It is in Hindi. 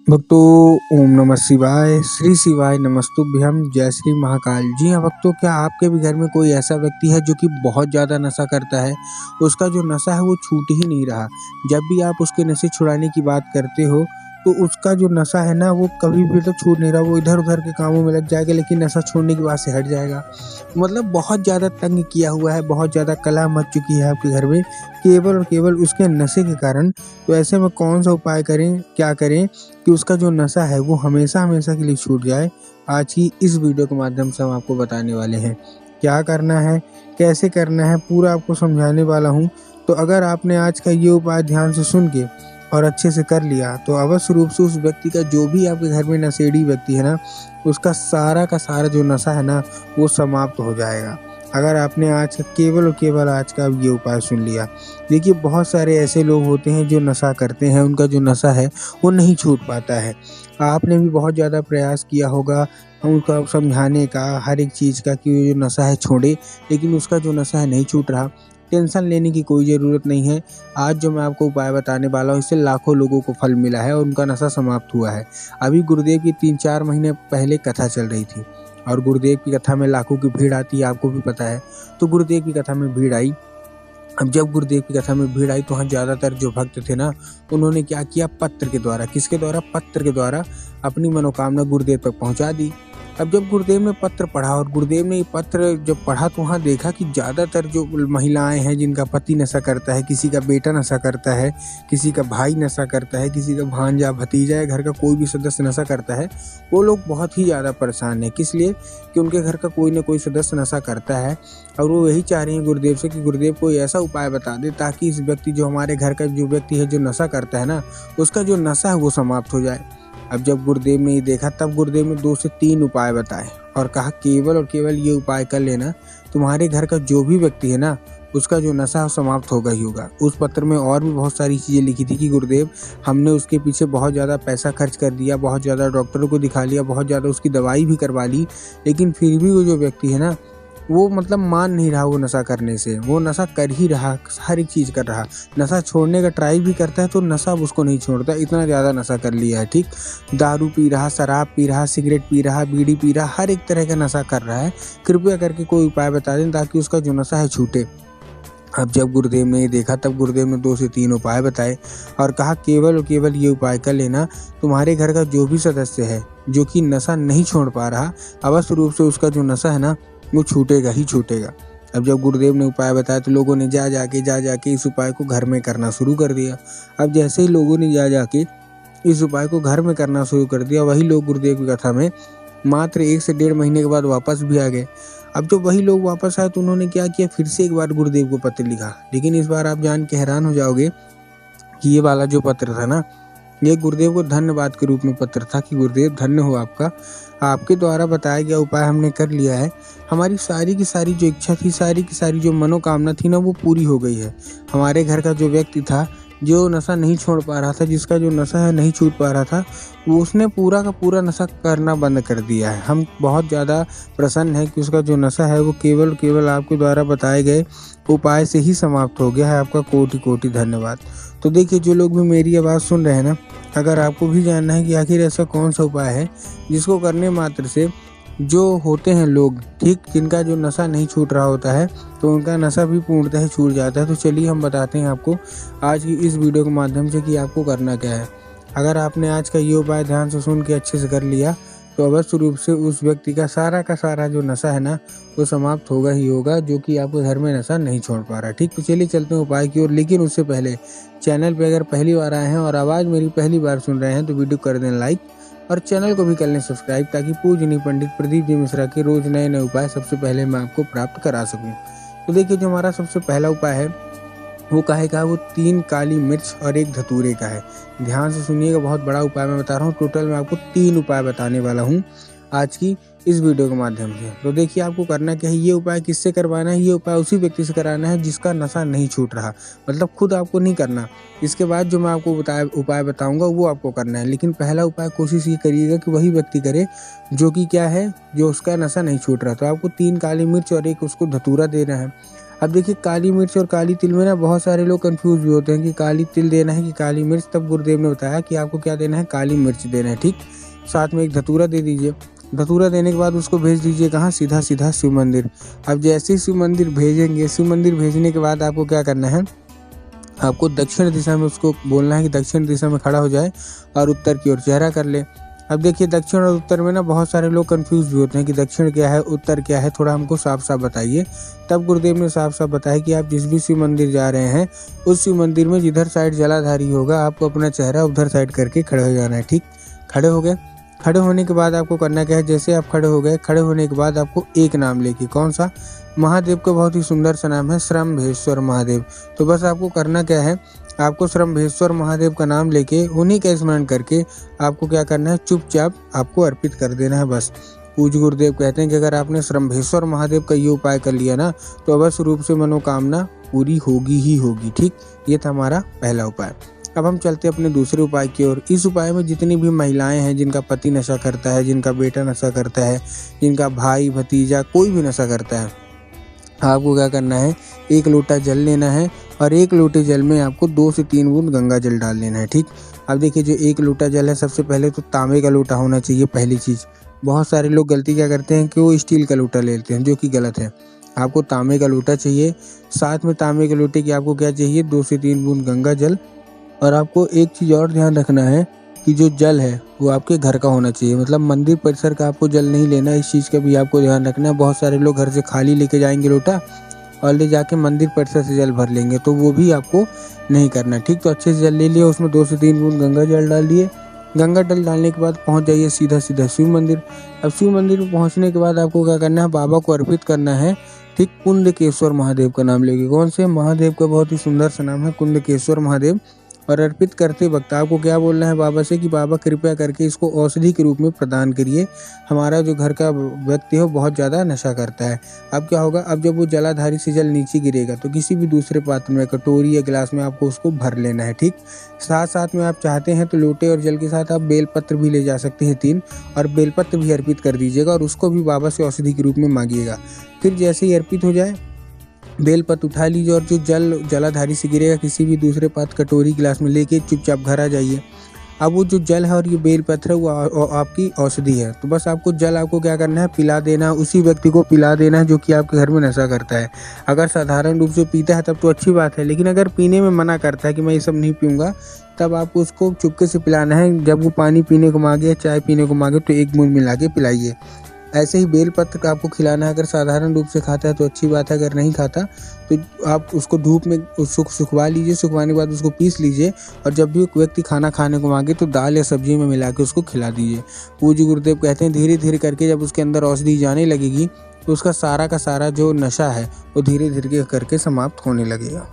भक्तों, ओम नमः शिवाय, श्री शिवाय नमस्तुभ्यम, जय श्री महाकाल। जी हाँ भक्तों, क्या आपके भी घर में कोई ऐसा व्यक्ति है जो कि बहुत ज़्यादा नशा करता है? उसका जो नशा है वो छूट ही नहीं रहा। जब भी आप उसके नशे छुड़ाने की बात करते हो तो उसका जो नशा है ना वो कभी भी तो छूट नहीं रहा। वो इधर उधर के कामों में लग जाएगा लेकिन नशा छोड़ने के बाद से हट जाएगा। मतलब बहुत ज़्यादा तंग किया हुआ है, बहुत ज़्यादा कलह मच चुकी है आपके घर में केवल और केवल उसके नशे के कारण। तो ऐसे में कौन सा उपाय करें, क्या करें कि उसका जो नशा है वो हमेशा हमेशा के लिए छूट जाए? आज की इस वीडियो के माध्यम से हम आपको बताने वाले हैं क्या करना है, कैसे करना है, पूरा आपको समझाने वाला हूँ। तो अगर आपने आज का ये उपाय ध्यान से सुन के और अच्छे से कर लिया तो अवश्य रूप से उस व्यक्ति का, जो भी आपके घर में नशेड़ी व्यक्ति है ना, उसका सारा का सारा जो नशा है ना वो समाप्त हो जाएगा। अगर आपने आज का केवल और केवल आज का ये उपाय सुन लिया। देखिए, बहुत सारे ऐसे लोग होते हैं जो नशा करते हैं, उनका जो नशा है वो नहीं छूट पाता है। आपने भी बहुत ज़्यादा प्रयास किया होगा उनको समझाने का, हर एक चीज़ का, कि वो जो नशा है छोड़े, लेकिन उसका जो नशा है नहीं छूट रहा। टेंशन लेने की कोई ज़रूरत नहीं है। आज जो मैं आपको उपाय बताने वाला हूँ इससे लाखों लोगों को फल मिला है और उनका नशा समाप्त हुआ है। अभी गुरुदेव की 3-4 महीने पहले कथा चल रही थी और गुरुदेव की कथा में लाखों की भीड़ आती है, आपको भी पता है। तो गुरुदेव की कथा में भीड़ आई। अब जब गुरुदेव की कथा में भीड़ आई तो वहाँ ज़्यादातर जो भक्त थे ना, उन्होंने क्या किया, पत्र के द्वारा, किसके द्वारा, पत्र के द्वारा अपनी मनोकामना गुरुदेव तक पहुँचा दी। अब जब गुरुदेव ने पत्र पढ़ा और गुरुदेव ने ये पत्र जब पढ़ा तो वहाँ देखा कि ज़्यादातर जो महिलाएं हैं जिनका पति नशा करता है, किसी का बेटा नशा करता है, किसी का भाई नशा करता है, किसी का भांजा भतीजा या घर का कोई भी सदस्य नशा करता है, वो लोग बहुत ही ज़्यादा परेशान हैं। किस लिए? कि उनके घर का कोई ना कोई सदस्य नशा करता है और वो यही चाह रही हैं गुरुदेव से कि गुरुदेव कोई ऐसा उपाय बता दे ताकि इस व्यक्ति, जो हमारे घर का जो व्यक्ति है जो नशा करता है ना, उसका जो नशा है वो समाप्त हो जाए। अब जब गुरुदेव ने ये देखा तब गुरुदेव ने 2 से 3 उपाय बताए और कहा केवल और केवल ये उपाय कर लेना, तुम्हारे घर का जो भी व्यक्ति है ना उसका जो नशा समाप्त होगा ही होगा। उस पत्र में और भी बहुत सारी चीज़ें लिखी थी कि गुरुदेव, हमने उसके पीछे बहुत ज़्यादा पैसा खर्च कर दिया, बहुत ज़्यादा डॉक्टरों को दिखा लिया, बहुत ज़्यादा उसकी दवाई भी करवा ली, लेकिन फिर भी वो जो व्यक्ति है ना वो मतलब मान नहीं रहा वो नशा करने से। वो नशा कर ही रहा, हर एक चीज़ कर रहा, नशा छोड़ने का ट्राई भी करता है तो नशा उसको नहीं छोड़ता, इतना ज़्यादा नशा कर लिया है। ठीक, दारू पी रहा, शराब पी रहा, सिगरेट पी रहा, बीड़ी पी रहा, हर एक तरह का नशा कर रहा है। कृपया करके कोई उपाय बता दें ताकि उसका जो नशा है छूटे। अब जब गुरुदेव ने ये देखा तब गुरुदेव ने 2 से 3 उपाय बताए और कहा केवल और केवल ये उपाय कर लेना, तुम्हारे घर का जो भी सदस्य है जो कि नशा नहीं छोड़ पा रहा, अवश्य रूप से उसका जो नशा है ना वो छूटेगा ही छूटेगा। अब जब गुरुदेव ने उपाय बताया तो लोगों ने जा जाके इस उपाय को घर में करना शुरू कर दिया। अब जैसे ही लोगों ने जा जाके इस उपाय को घर में करना शुरू कर दिया, वही लोग गुरुदेव की कथा में मात्र 1 से 1.5 महीने के बाद वापस भी आ गए। अब जब वही लोग वापस आए तो उन्होंने क्या किया, फिर से एक बार गुरुदेव को पत्र लिखा, लेकिन इस बार आप जान के हैरान हो जाओगे कि ये वाला जो पत्र था ना, ये गुरुदेव को धन्यवाद के रूप में पत्र था कि गुरुदेव धन्य हो आपका, आपके द्वारा बताया गया उपाय हमने कर लिया है। हमारी सारी की सारी जो इच्छा थी, सारी की सारी जो मनोकामना थी ना वो पूरी हो गई है। हमारे घर का जो व्यक्ति था जो नशा नहीं छोड़ पा रहा था, जिसका जो नशा है नहीं छूट पा रहा था, वो उसने पूरा का पूरा नशा करना बंद कर दिया है। हम बहुत ज़्यादा प्रसन्न हैं कि उसका जो नशा है वो केवल केवल आपके द्वारा बताए गए उपाय से ही समाप्त हो गया है। आपका कोटि कोटि धन्यवाद। तो देखिए, जो लोग भी मेरी आवाज़ सुन रहे हैं ना, अगर आपको भी जानना है कि आखिर ऐसा कौन सा उपाय है जिसको करने मात्र से जो होते हैं लोग, ठीक, जिनका जो नशा नहीं छूट रहा होता है तो उनका नशा भी पूर्णतः ही छूट जाता है, तो चलिए हम बताते हैं आपको आज की इस वीडियो के माध्यम से कि आपको करना क्या है। अगर आपने आज का ये उपाय ध्यान से सुन के अच्छे से कर लिया तो अवश्य रूप से उस व्यक्ति का सारा जो नशा है ना वो समाप्त होगा ही होगा, जो कि आपके घर में नशा नहीं छोड़ पा रहा। ठीक, तो चलिए चलते हैं उपाय की ओर। लेकिन उससे पहले चैनल पे अगर पहली बार आए हैं और आवाज़ मेरी पहली बार सुन रहे हैं तो वीडियो कर दें लाइक और चैनल को भी कर लें सब्सक्राइब, ताकि पूजनीय पंडित प्रदीप जी मिश्रा के रोज नए नए उपाय सबसे पहले मैं आपको प्राप्त करा सकूं। तो देखिए, जो हमारा सबसे पहला उपाय है वो काहे का है, वो 3 काली मिर्च और 1 धतूरे का है। ध्यान से सुनिएगा, बहुत बड़ा उपाय मैं बता रहा हूँ। टोटल मैं आपको 3 उपाय बताने वाला हूँ आज की इस वीडियो के माध्यम से। तो देखिए, आपको करना क्या है, ये उपाय किससे करवाना है, ये उपाय उसी व्यक्ति से कराना है जिसका नशा नहीं छूट रहा, मतलब खुद आपको नहीं करना। इसके बाद जो मैं आपको उपाय बताऊंगा वो आपको करना है, लेकिन पहला उपाय कोशिश ये करिएगा कि वही व्यक्ति करे जो कि क्या है, जो उसका नशा नहीं छूट रहा। तो आपको 3 काली मिर्च और 1 उसको धतूरा देना है। अब देखिए काली मिर्च और काली तिल में ना बहुत सारे लोग कंफ्यूज भी होते हैं कि काली तिल देना है कि काली मिर्च। तब गुरुदेव ने बताया कि आपको क्या देना है, काली मिर्च देना है, ठीक। साथ में एक धतूरा दे दीजिए। धतूरा देने के बाद उसको भेज दीजिए कहाँ, सीधा सीधा शिव मंदिर। अब जैसे ही शिव मंदिर भेजेंगे, शिव मंदिर भेजने के बाद आपको क्या करना है, आपको दक्षिण दिशा में उसको बोलना है कि दक्षिण दिशा में खड़ा हो जाए और उत्तर की ओर चेहरा कर ले। अब देखिए दक्षिण और उत्तर में ना बहुत सारे लोग कंफ्यूज भी होते हैं कि दक्षिण क्या है, उत्तर क्या है, थोड़ा हमको साफ साफ बताइए। तब गुरुदेव ने साफ साफ बताया कि आप जिस भी शिव मंदिर जा रहे हैं, उस शिव मंदिर में जिधर साइड जलाधारी होगा, आपको अपना चेहरा उधर साइड करके खड़े हो जाना है, ठीक। खड़े हो गए। खड़े होने के बाद आपको करना क्या है, जैसे आप खड़े हो गए, खड़े होने के बाद आपको एक नाम लेके, कौन सा, महादेव का बहुत ही सुंदर सा नाम है श्रम्भेश्वर महादेव। तो बस आपको करना क्या है, आपको श्रम्भेश्वर महादेव का नाम लेके उन्हीं का स्मरण करके आपको क्या करना है, चुपचाप आपको अर्पित कर देना है बस। पूज्य गुरुदेव कहते हैं कि अगर आपने श्रम्भेश्वर महादेव का ये उपाय कर लिया ना, तो अवश्य रूप से मनोकामना पूरी होगी ही होगी, ठीक। ये था हमारा पहला उपाय। अब हम चलते अपने दूसरे उपाय की ओर। इस उपाय में जितनी भी महिलाएं हैं जिनका पति नशा करता है, जिनका बेटा नशा करता है, जिनका भाई भतीजा कोई भी नशा करता है, आपको क्या करना है, एक लोटा जल लेना है और एक लोटे जल में आपको 2 से 3 बूंद गंगा जल डाल लेना है, ठीक। अब देखिए जो एक लोटा जल है, सबसे पहले तो तांबे का लोटा होना चाहिए, पहली चीज़। बहुत सारे लोग गलती क्या करते हैं कि वो स्टील का लोटा ले लेते हैं, जो कि गलत है। आपको तांबे का लोटा चाहिए। साथ में तांबे के लोटे की आपको क्या चाहिए, 2 से 3 बूंद गंगा जल। और आपको एक चीज़ और ध्यान रखना है कि जो जल है वो आपके घर का होना चाहिए, मतलब मंदिर परिसर का आपको जल नहीं लेना। इस चीज़ का भी आपको ध्यान रखना है। बहुत सारे लोग घर से खाली लेके जाएंगे लोटा और ले जाके मंदिर परिसर से जल भर लेंगे, तो वो भी आपको नहीं करना, ठीक। तो अच्छे से जल ले लिया, उसमें 2 से 3 बूंद गंगा जल डाल दिए। गंगा जल डालने के बाद पहुंच जाइए सीधा सीधा शिव मंदिर। अब शिव मंदिर में पहुंचने के बाद आपको क्या करना है, बाबा को अर्पित करना है, ठीक। कुंदकेश्वर महादेव का नाम लेके, कौन से महादेव का बहुत ही सुंदर सा नाम है, कुंदकेश्वर महादेव। और अर्पित करते वक्त आपको क्या बोलना है बाबा से कि बाबा कृपया करके इसको औषधि के रूप में प्रदान करिए। हमारा जो घर का व्यक्ति है वो बहुत ज़्यादा नशा करता है। अब क्या होगा, अब जब वो जलाधारी से जल नीचे गिरेगा तो किसी भी दूसरे पात्र में, कटोरी या गिलास में आपको उसको भर लेना है, ठीक। साथ साथ में आप चाहते हैं तो लोटे और जल के साथ आप बेलपत्र भी ले जा सकते हैं 3, और बेलपत्र भी अर्पित कर दीजिएगा और उसको भी बाबा से औषधि के रूप में मांगिएगा। फिर जैसे ही अर्पित हो जाए, बेलपत्र उठा लीजिए और जो जलाधारी से गिरेगा किसी भी दूसरे पात्र, कटोरी, गिलास में लेके चुपचाप घर आ जाइए। अब वो जो जल है और ये बेलपत्र है वो आपकी औषधि है। तो बस आपको जल आपको क्या करना है, पिला देना, उसी व्यक्ति को पिला देना है जो कि आपके घर में नशा करता है। अगर साधारण रूप से पीता है तब तो अच्छी बात है, लेकिन अगर पीने में मना करता है कि मैं ये सब नहीं पीऊँगा, तब आपको उसको चुपके से पिलाना है। जब वो पानी पीने को मांगे, चाय पीने को मांगे, तो 1 बूंद मिला के पिलाइए। ऐसे ही बेलपत्र का आपको खिलाना है। अगर साधारण रूप से खाता है तो अच्छी बात है, अगर नहीं खाता तो आप उसको धूप में सुखवा लीजिए। सुखवाने के बाद उसको पीस लीजिए और जब भी व्यक्ति खाना खाने को मांगे तो दाल या सब्जी में मिला के उसको खिला दीजिए। पूज्य गुरुदेव कहते हैं धीरे धीरे करके जब उसके अंदर औषधि जाने लगेगी तो उसका सारा का सारा जो नशा है वो धीरे धीरे करके समाप्त होने लगेगा।